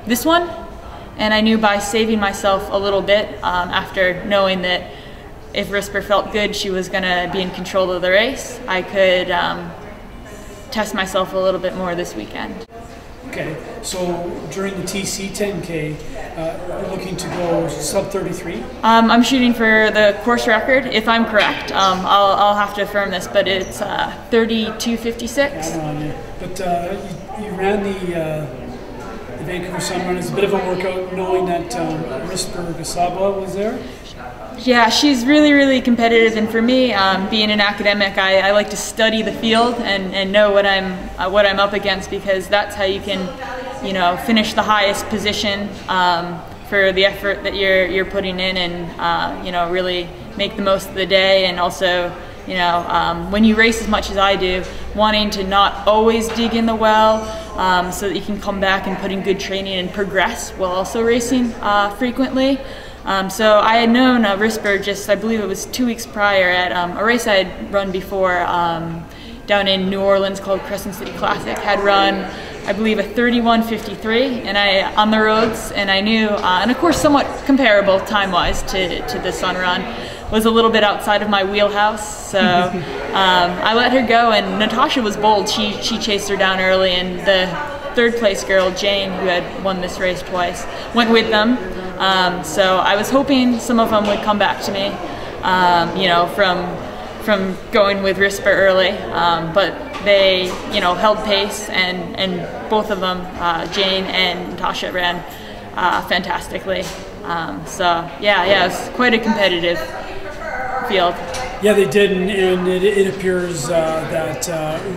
This one, and I knew by saving myself a little bit after knowing that if Risper felt good, she was going to be in control of the race, I could test myself a little bit more this weekend. Okay, so during the TC 10K, you're looking to go sub 33? I'm shooting for the course record, if I'm correct. I'll have to affirm this, but it's 32:56. Yeah, but you ran the Vancouver Sun Run as a bit of a workout, knowing that Risper Gasaba was there? Yeah, she's really, really competitive, and for me, being an academic, I like to study the field and know what I'm up against, because that's how you can, finish the highest position for the effort that you're putting in, and really make the most of the day. And also, when you race as much as I do, wanting to not always dig in the well, so that you can come back and put in good training and progress while also racing frequently. So I had known Risper just, I believe it was 2 weeks prior at a race I had run before down in New Orleans called Crescent City Classic. Had run, I believe, a 31:53 and on the roads, and I knew, and of course somewhat comparable time-wise to the Sun Run, was a little bit outside of my wheelhouse. So I let her go, and Natasha was bold. She chased her down early, and the third place girl, Jane, who had won this race twice, went with them. So I was hoping some of them would come back to me, from going with Risper early, but they, held pace, and both of them, Jane and Natasha, ran fantastically. So yeah, it was quite a competitive field. Yeah, they did, and it appears that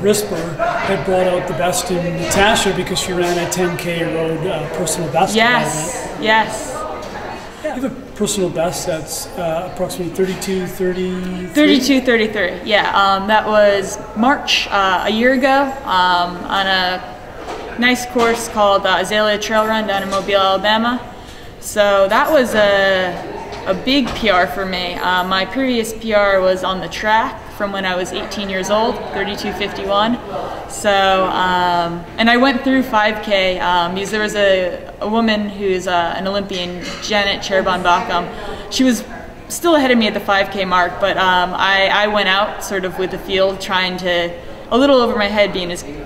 Risper had brought out the best in Natasha because she ran a 10K road personal best. Yes. You have a personal best that's approximately 32:33. 32:33. Yeah, that was March a year ago on a nice course called Azalea Trail Run down in Mobile, Alabama. So that was a big PR for me. My previous PR was on the track from when I was 18 years old, 32:51. So, and I went through 5K because there was a woman who's an Olympian, Janet Cherban-Bacham. She was still ahead of me at the 5K mark, but I went out sort of with the field, trying to, a little over my head,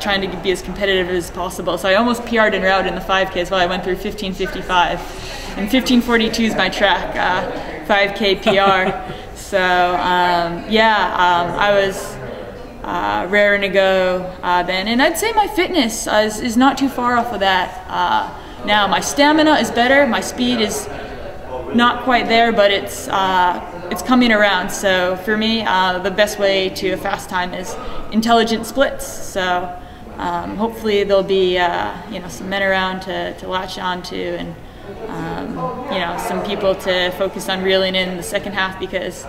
trying to be as competitive as possible. So I almost PR'd en route in the 5Ks while I went through 15:55. And 15:42 is my track 5K PR. So I was raring to go then, and I'd say my fitness is not too far off of that now. My stamina is better, my speed is not quite there, but it's coming around. So for me, the best way to a fast time is intelligent splits. So hopefully there'll be some men around to latch on to, and some people to focus on reeling in the second half, because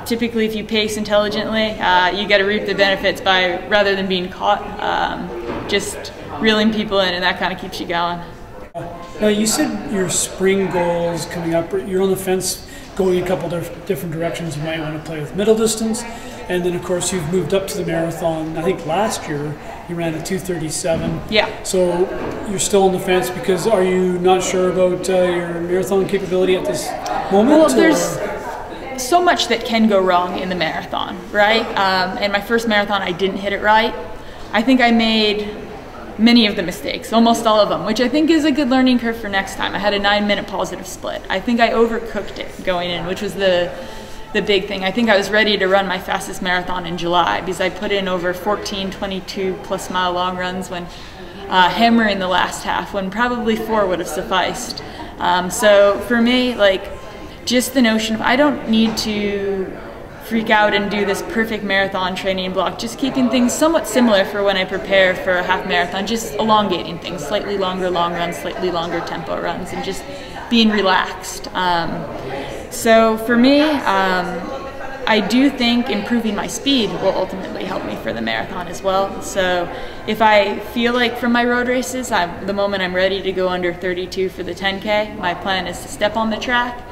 typically if you pace intelligently, you got to reap the benefits by, rather than being caught, just reeling people in, and that kind of keeps you going. Now, you said your spring goals coming up, you're on the fence going a couple different directions. You might want to play with middle distance, and then of course you've moved up to the marathon. I think last year you ran a 2:37. Yeah. So you're still on the fence because, are you not sure about your marathon capability at this moment? Well, there's so much that can go wrong in the marathon, right? And my first marathon, I didn't hit it right. I think I made many of the mistakes, almost all of them, which I think is a good learning curve for next time. I had a 9-minute positive split. I think I overcooked it going in, which was the big thing. I think I was ready to run my fastest marathon in July, because I put in over 14, 22+ mile long runs when hammering the last half, when probably 4 would have sufficed. So for me, just the notion of, I don't need to freak out and do this perfect marathon training block, just keeping things somewhat similar for when I prepare for a half marathon, just elongating things, slightly longer long runs, slightly longer tempo runs, and just being relaxed. So for me, I do think improving my speed will ultimately help me for the marathon as well. So if I feel like from my road races, the moment I'm ready to go under 32 for the 10K, my plan is to step on the track.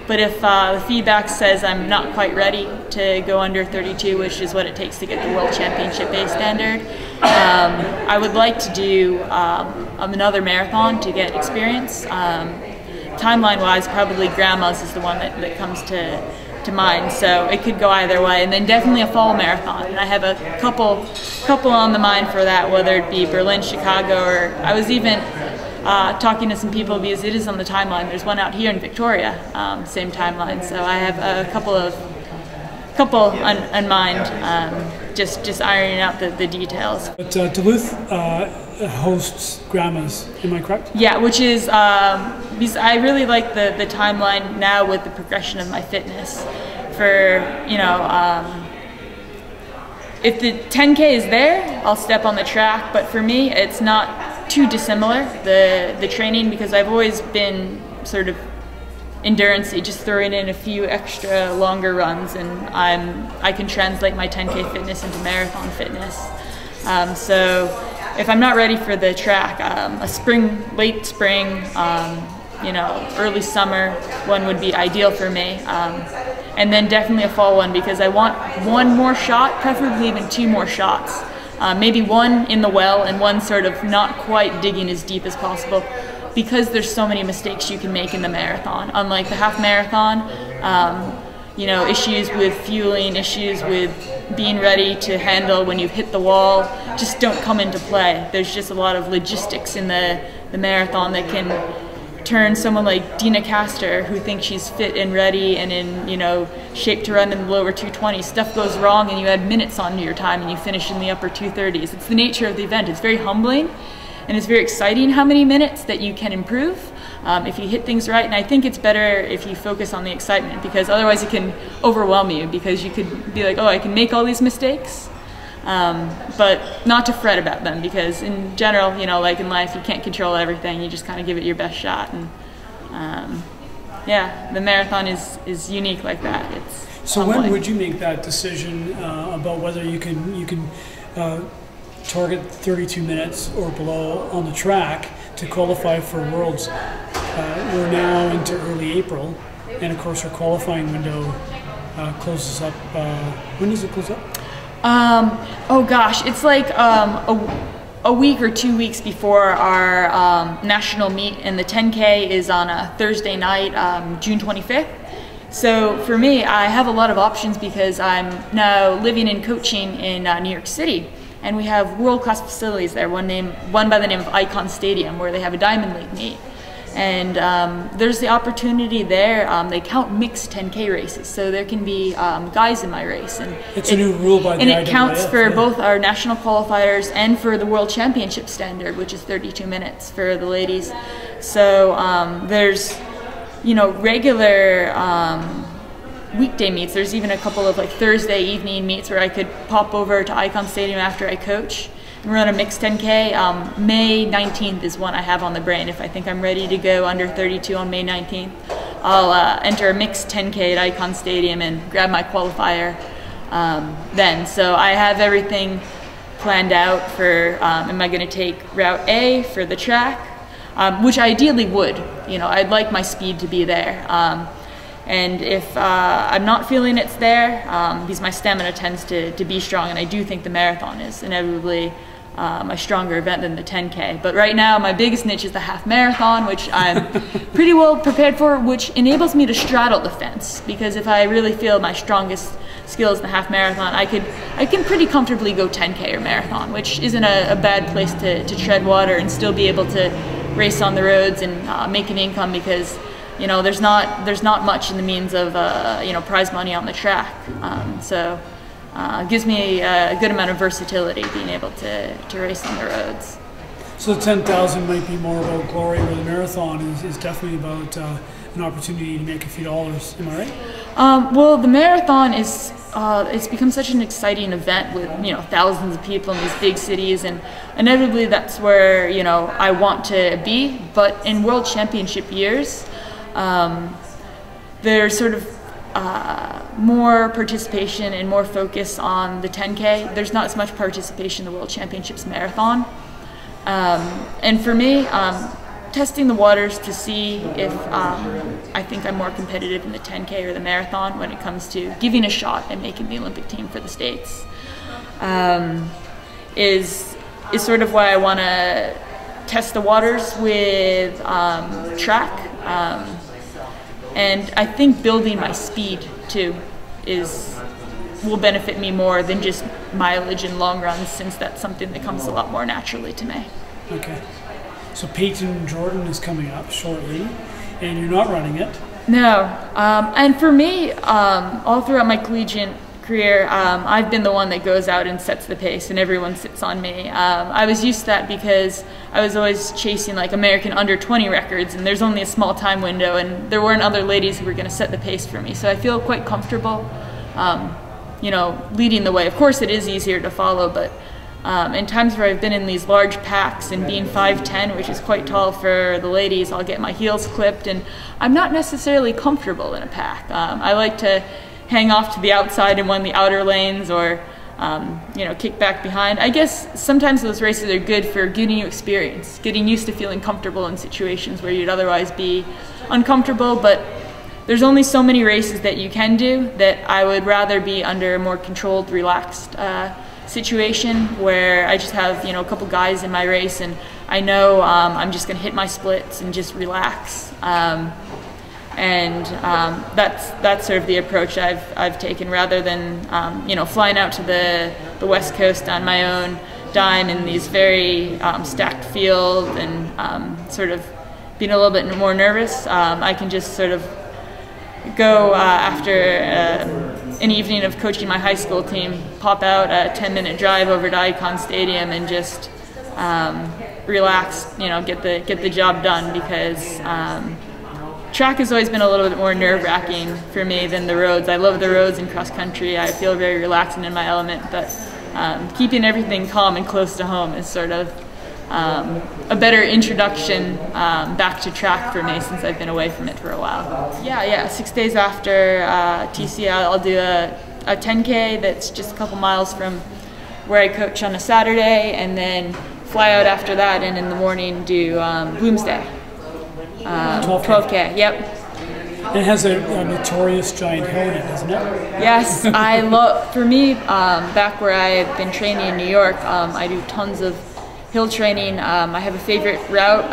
But if the feedback says I'm not quite ready to go under 32, which is what it takes to get the World Championship A standard, I would like to do another marathon to get experience. Timeline-wise, probably Grandma's is the one that comes to mind, so it could go either way. And then definitely a fall marathon, and I have a couple on the mind for that, whether it be Berlin, Chicago, or I was even talking to some people because it is on the timeline. There's one out here in Victoria, same timeline. So I have a couple on mind, just ironing out the details. But Duluth hosts Grandma's, am I correct? Yeah, which is because I really like the timeline now with the progression of my fitness. For if the 10K is there, I'll step on the track. But for me, it's not too dissimilar, the training, because I've always been sort of endurance-y, just throwing in a few extra longer runs, and I can translate my 10K fitness into marathon fitness. So if I'm not ready for the track, a late spring, early summer one would be ideal for me. And then definitely a fall one, because I want one more shot, preferably even two more shots. Maybe one in the well and one sort of not quite digging as deep as possible, because there's so many mistakes you can make in the marathon. Unlike the half marathon, issues with fueling, issues with being ready to handle when you hit the wall just don't come into play. There's just a lot of logistics in the marathon that can turn someone like Dina Castor, who thinks she's fit and ready and in shape to run in the lower 220s. Stuff goes wrong and you add minutes onto your time and you finish in the upper 230s. It's the nature of the event. It's very humbling and it's very exciting how many minutes that you can improve if you hit things right. And I think it's better if you focus on the excitement, because otherwise it can overwhelm you, because you could be like, oh, I can make all these mistakes. But not to fret about them, because in general, like in life, you can't control everything. You just kind of give it your best shot. And yeah, the marathon is unique like that. It's so humbling. When would you make that decision about whether you can target 32 minutes or below on the track to qualify for Worlds? We're now into early April, and of course our qualifying window closes up. When does it close up? Oh gosh, it's like a week or 2 weeks before our national meet, and the 10K is on a Thursday night, June 25th. So for me, I have a lot of options because I'm now living and coaching in New York City, and we have world-class facilities there. One by the name of Icon Stadium, where they have a Diamond League meet. And there's the opportunity there. They count mixed 10K races, so there can be guys in my race. And it's a new rule by the IAAF. And it counts for both our national qualifiers and for the World Championship standard, which is 32 minutes for the ladies. So there's, regular weekday meets. There's even a couple of like Thursday evening meets where I could pop over to Icon Stadium after I coach and run a mixed 10K. May 19th is one I have on the brain. If I think I'm ready to go under 32 on May 19th, I'll enter a mixed 10K at Icon Stadium and grab my qualifier then. So I have everything planned out for, am I going to take Route A for the track, which I ideally would. I'd like my speed to be there. And if I'm not feeling it's there, because my stamina tends to be strong, and I do think the marathon is inevitably a stronger event than the 10K. But right now, my biggest niche is the half marathon, which I'm pretty well prepared for, which enables me to straddle the fence. Because if I really feel my strongest skills in the half marathon, I can pretty comfortably go 10K or marathon, which isn't a bad place to tread water and still be able to race on the roads and make an income, because there's not much in the means of prize money on the track. So it gives me a good amount of versatility being able to race on the roads. So the 10,000 might be more about glory, where the marathon is definitely about an opportunity to make a few dollars. Am I right? Well, the marathon is it's become such an exciting event with thousands of people in these big cities, and inevitably that's where I want to be. But in World Championship years, there's sort of more participation and more focus on the 10K. There's not as much participation in the World Championships marathon. And for me, testing the waters to see if I think I'm more competitive in the 10K or the marathon when it comes to giving a shot at making the Olympic team for the States. Is sort of why I want to test the waters with track, and I think building my speed too will benefit me more than just mileage and long runs, since that's something that comes a lot more naturally to me. Okay. So Peyton Jordan is coming up shortly, and you're not running it. No, and for me, all throughout my collegiate career, I've been the one that goes out and sets the pace, and everyone sits on me. I was used to that because I was always chasing like American under 20 records, and there's only a small time window, and there weren't other ladies who were going to set the pace for me. So I feel quite comfortable, you know, leading the way. Of course, it is easier to follow, but in times where I've been in these large packs and being 5'10", which is quite tall for the ladies, I'll get my heels clipped, and I'm not necessarily comfortable in a pack. I like to hang off to the outside in one of the outer lanes, or you know, kick back behind. I guess sometimes those races are good for getting you experience, getting used to feeling comfortable in situations where you'd otherwise be uncomfortable, but there's only so many races that you can do that I would rather be under a more controlled, relaxed situation where I just have, you know, a couple guys in my race, and I know I'm just going to hit my splits and just relax. That's sort of the approach I've taken, rather than you know, flying out to the West Coast on my own dime in these very stacked field and sort of being a little bit more nervous. I can just sort of go after an evening of coaching my high school team, pop out a 10-minute drive over to Icon Stadium and just relax, you know, get the job done, because track has always been a little bit more nerve-wracking for me than the roads. I love the roads and cross country. I feel very relaxed and in my element, but keeping everything calm and close to home is sort of a better introduction back to track for me, since I've been away from it for a while. Yeah, 6 days after TC, I'll do a 10K that's just a couple miles from where I coach on a Saturday, and then fly out after that, and in the morning do Bloomsday. 12K, yep. It has a notorious giant hill in it, doesn't it? Yes, for me, back where I've been training in New York, I do tons of hill training. I have a favorite route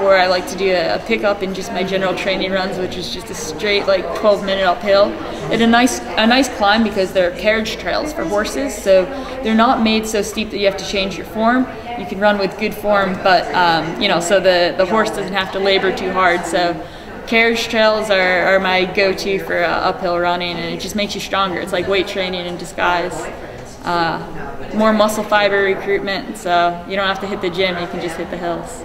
where I like to do a pickup in just my general training runs, which is just a straight like 12-minute uphill. And a nice climb, because they're carriage trails for horses, so they're not made so steep that you have to change your form. You can run with good form, but you know, so the horse doesn't have to labor too hard. So carriage trails are my go-to for uphill running, and it just makes you stronger. It's like weight training in disguise. More muscle fiber recruitment, so you don't have to hit the gym, you can just hit the hills.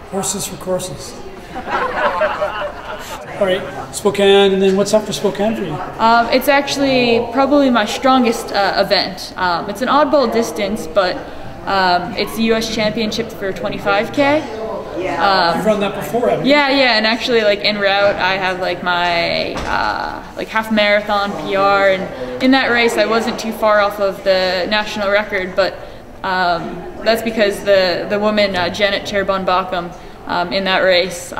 Horses for courses. All right, Spokane, and then what's after Spokane for you? It's actually probably my strongest event. It's an oddball distance, but it's the U.S. Championship for 25K. You've run that before, haven't you? Yeah, and actually, like en route, I have like my like half marathon PR, and in that race, I wasn't too far off of the national record, but that's because the woman Janet Cherbon-Bachem in that race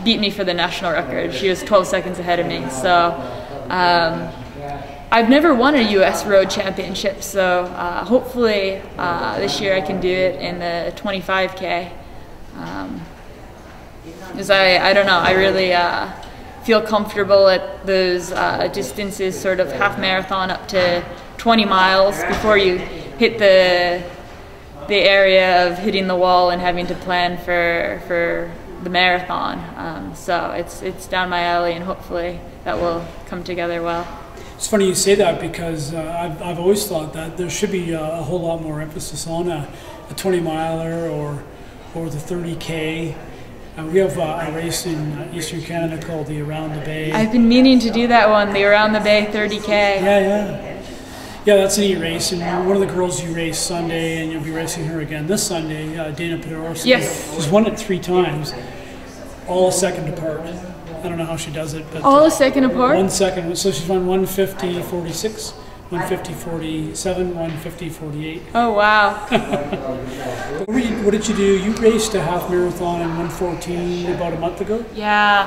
beat me for the national record. She was 12 seconds ahead of me, so I've never won a U.S. road championship, so hopefully this year I can do it in the 25K. Because I don't know, I really feel comfortable at those distances, sort of half marathon up to 20 miles before you hit the area of hitting the wall and having to plan for the marathon. So it's down my alley, and hopefully that will come together well. It's funny you say that, because I've always thought that there should be a whole lot more emphasis on a 20-miler or the 30K. We have a race in Eastern Canada called the Around the Bay. I've been meaning to do that one, the Around the Bay 30K. Yeah, that's a neat race. And one of the girls you raced Sunday, and you'll be racing her again this Sunday, Dana Pedrosa. Yes. She's won it 3 times, all a second apart. I don't know how she does it, but all a second apart? 1 second. So she's run 1:50:46, 150.47, 150.48. Oh, wow. What did you do? You raced a half marathon in 1:14 about a month ago? Yeah.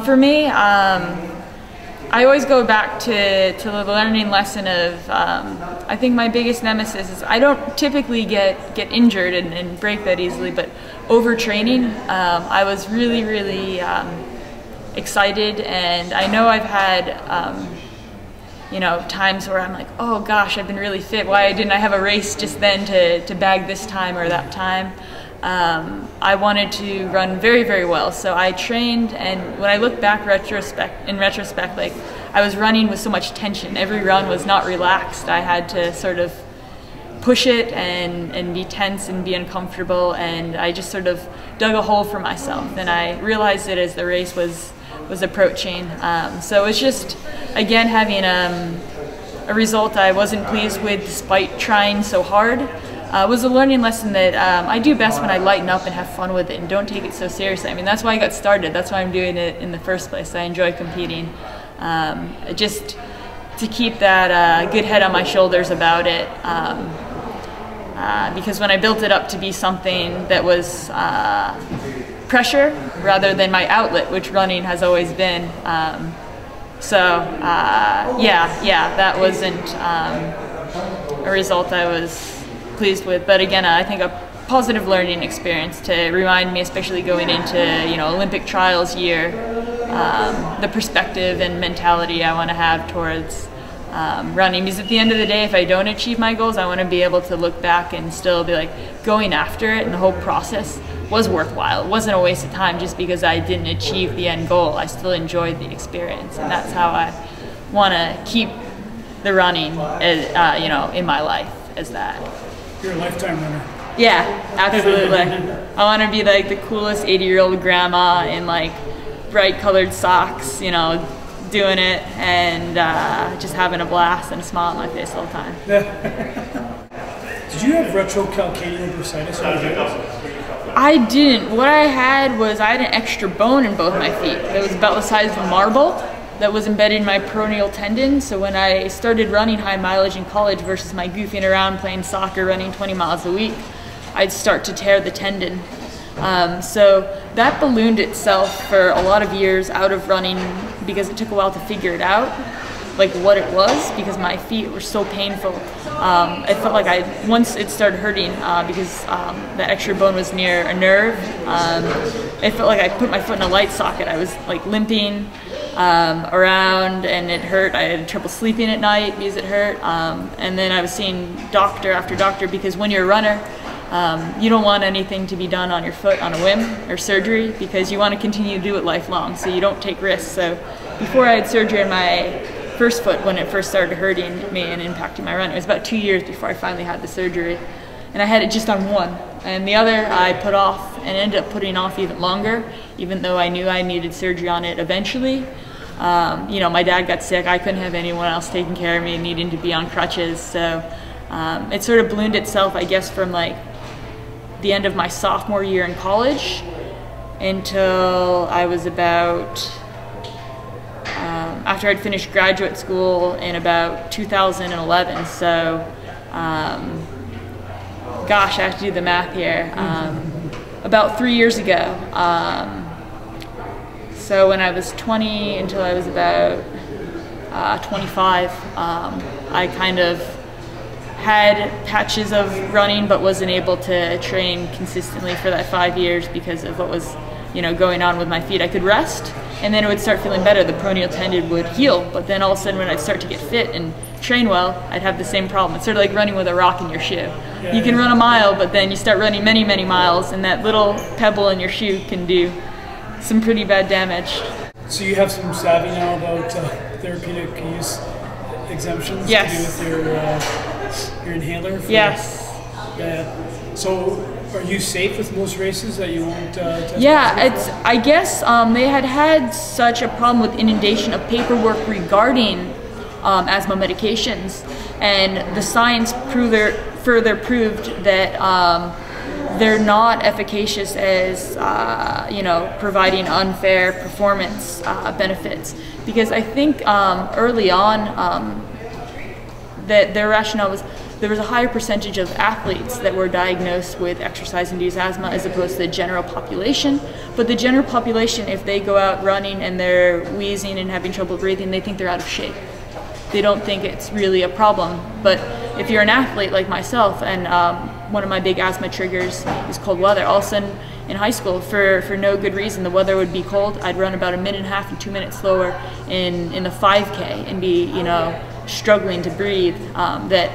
For me, I always go back to the learning lesson of, I think my biggest nemesis is I don't typically get injured and break that easily, but overtraining. I was really, really excited, and I know I've had, you know, times where I'm like, oh gosh, I've been really fit. Why didn't I have a race just then to bag this time or that time? I wanted to run very, very well, so I trained, and when I look back in retrospect, like, I was running with so much tension. Every run was not relaxed. I had to sort of push it and be tense and be uncomfortable, and I just sort of dug a hole for myself, and I realized it as the race was approaching. So it's just, again, having a result I wasn't pleased with despite trying so hard. Was a learning lesson that I do best when I lighten up and have fun with it and don't take it so seriously. I mean, that's why I got started. That's why I'm doing it in the first place. I enjoy competing. Just to keep that good head on my shoulders about it. Because when I built it up to be something that was pressure rather than my outlet, which running has always been. Yeah, that wasn't a result I was pleased with, but again, I think a positive learning experience to remind me, especially going into, you know, Olympic trials year, the perspective and mentality I want to have towards running. Because at the end of the day, if I don't achieve my goals, I want to be able to look back and still be like, going after it, and the whole process was worthwhile. It wasn't a waste of time just because I didn't achieve the end goal. I still enjoyed the experience, and that's how I want to keep the running, you know, in my life, as that. You're a lifetime runner. Yeah, absolutely. I want to be like the coolest 80-year-old grandma in like bright colored socks, you know, doing it and just having a blast and a smile on my face all the time. Did you have retrocalcaneal bursitis on your legs? I didn't. What I had an extra bone in both my feet. It was about the size of a marble that was embedded in my peroneal tendon. So when I started running high mileage in college versus my goofing around playing soccer, running 20 miles a week, I'd start to tear the tendon. So that ballooned itself for a lot of years out of running because it took a while to figure it out, like what it was, because my feet were so painful. It felt like once it started hurting because the extra bone was near a nerve, it felt like I put my foot in a light socket. I was like limping around, and it hurt. I had trouble sleeping at night because it hurt. And then I was seeing doctor after doctor, because when you're a runner, you don't want anything to be done on your foot on a whim or surgery, because you want to continue to do it lifelong, so you don't take risks. So before I had surgery on my first foot, when it first started hurting me and impacting my run, it was about 2 years before I finally had the surgery. And I had it just on one. And the other I put off, and ended up putting off even longer, even though I knew I needed surgery on it eventually. You know, my dad got sick. I couldn't have anyone else taking care of me, needing to be on crutches. So it sort of ballooned itself, I guess, from like the end of my sophomore year in college until I was about, after I'd finished graduate school in about 2011. So, gosh, I have to do the math here. About 3 years ago. So when I was 20 until I was about 25, I kind of had patches of running, but wasn't able to train consistently for that 5 years because of what was, you know, going on with my feet. I could rest, and then it would start feeling better. The peroneal tendon would heal, but then all of a sudden when I'd start to get fit and train well, I'd have the same problem. It's sort of like running with a rock in your shoe. You can run a mile, but then you start running many, many miles, and that little pebble in your shoe can do some pretty bad damage. So you have some savvy now about therapeutic use exemptions. Yes. To do with your inhaler? Yes. Yeah. So are you safe with most races that you won't test? Yeah, I guess they had such a problem with inundation of paperwork regarding asthma medications, and the science further proved that they're not efficacious as you know, providing unfair performance benefits. Because I think early on, that their rationale was there was a higher percentage of athletes that were diagnosed with exercise-induced asthma as opposed to the general population. But the general population, if they go out running and they're wheezing and having trouble breathing, they think they're out of shape. They don't think it's really a problem. But if you're an athlete like myself, and one of my big asthma triggers is cold weather, all of a sudden in high school, for no good reason, the weather would be cold, I'd run about 1.5 minutes and 2 minutes slower in the 5K and be, you know, struggling to breathe. That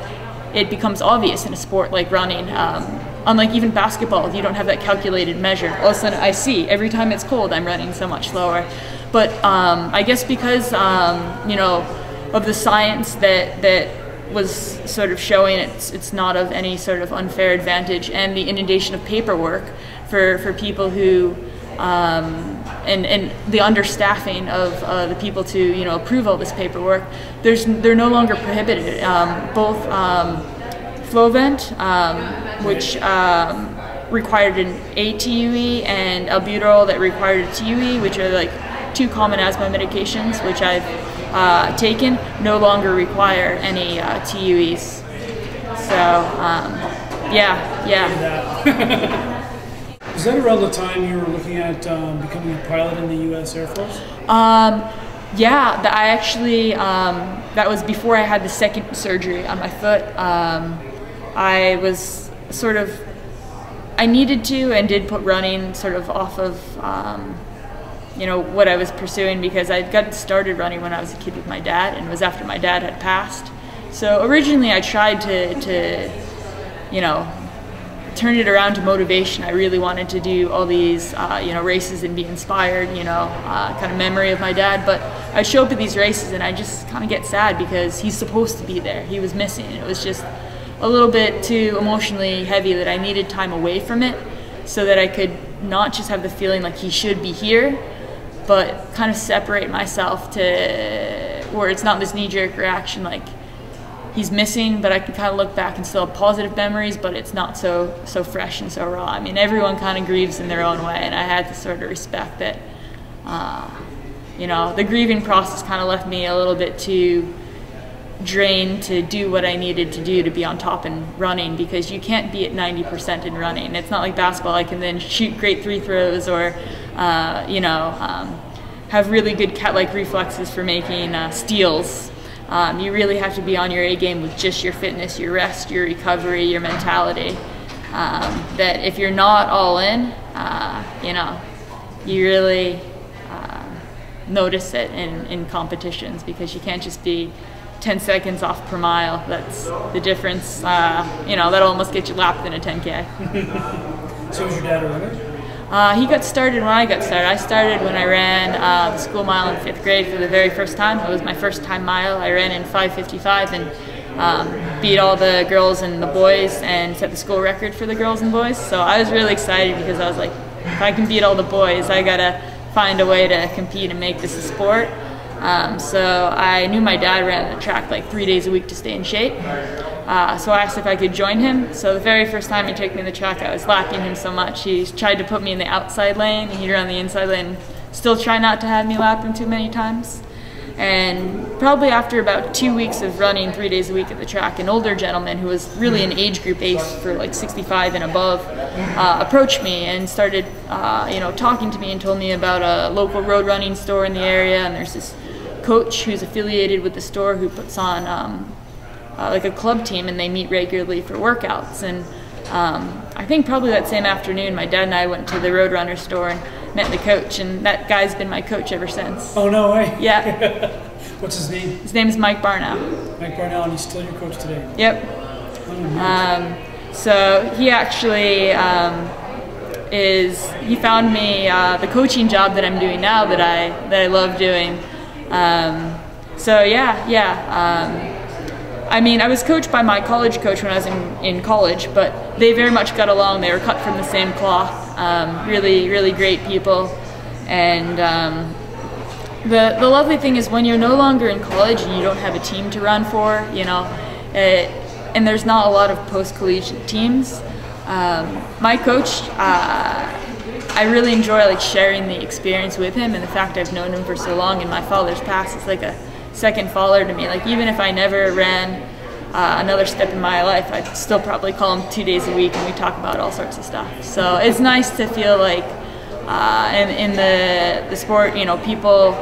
it becomes obvious in a sport like running. Unlike even basketball, you don't have that calculated measure. All of a sudden I see every time it's cold I'm running so much slower. But I guess because you know, of the science that was sort of showing it's not of any sort of unfair advantage, and the inundation of paperwork for people who and the understaffing of the people to, you know, approve all this paperwork, they're no longer prohibited. Both Flovent, which required an ATUE, and albuterol that required a TUE, which are like 2 common asthma medications, which I've taken, no longer require any TUEs. So yeah. Was that around the time you were looking at becoming a pilot in the U.S. Air Force? Yeah, I actually, that was before I had the second surgery on my foot. I was sort of, I needed to and did put running sort of off of, you know, what I was pursuing, because I got started running when I was a kid with my dad, and it was after my dad had passed. So originally I tried to you know, turn it around to motivation. I really wanted to do all these, you know, races and be inspired, you know, kind of memory of my dad. But I'd show up at these races and I just kind of get sad because he's supposed to be there. He was missing. It was just a little bit too emotionally heavy that I needed time away from it so that I could not just have the feeling like he should be here, but kind of separate myself to where it's not this knee-jerk reaction like he's missing, but I can kind of look back and still have positive memories, but it's not so fresh and so raw. I mean, everyone kind of grieves in their own way, and I had to sort of respect that, you know, the grieving process kind of left me a little bit too drained to do what I needed to do to be on top in running, because you can't be at 90% in running. It's not like basketball. I can then shoot great free throws or, you know, have really good cat-like reflexes for making steals. You really have to be on your A game with just your fitness, your rest, your recovery, your mentality. That if you're not all in, you know, you really notice it in competitions, because you can't just be 10 seconds off per mile. That's the difference. You know, that'll almost get you lapped in a 10K. So was your dad a runner? He got started when I got started. I started when I ran the school mile in 5th grade for the very first time. It was my first time mile. I ran in 5:55 and beat all the girls and the boys and set the school record for the girls and boys. So I was really excited, because I was like, if I can beat all the boys, I gotta find a way to compete and make this a sport. So I knew my dad ran the track like 3 days a week to stay in shape. So I asked if I could join him. So the very first time he took me in the track, I was lapping him so much. He tried to put me in the outside lane, and he'd run the inside lane. Still try not to have me lap him too many times. And probably after about 2 weeks of running 3 days a week at the track, an older gentleman who was really an age group ace for like 65 and above approached me and started you know, talking to me, and told me about a local road running store in the area. And there's this coach who's affiliated with the store who puts on like a club team, and they meet regularly for workouts. And I think probably that same afternoon, my dad and I went to the Roadrunner store and met the coach, and that guy's been my coach ever since. Oh, no way. Yeah. What's his name? His name is Mike Barnow. Mike Barnow, and he's still your coach today? Yep. Oh, so he actually he found me the coaching job that I'm doing now that I love doing. So yeah. I mean, I was coached by my college coach when I was in college, but they very much got along. They were cut from the same cloth. Really, really great people. And the lovely thing is, when you're no longer in college and you don't have a team to run for, you know, and there's not a lot of post-collegiate teams, my coach, I really enjoy like sharing the experience with him, and the fact I've known him for so long, and my father's past is like a second father to me. Like, even if I never ran another step in my life, I'd still probably call him 2 days a week, and we talk about all sorts of stuff. So it's nice to feel like in the sport, you know, people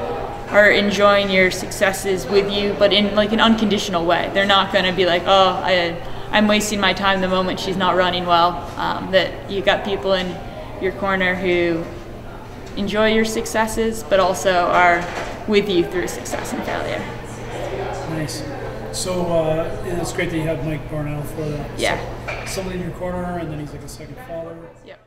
are enjoying your successes with you, but in like an unconditional way. They're not going to be like, oh, I'm wasting my time the moment she's not running well. That you got people in your corner who enjoy your successes, but also are with you through success and failure. Nice. So, and it's great that you have Mike Barnell for that. Yeah. So, someone in your corner, and then he's like a second father. Yep.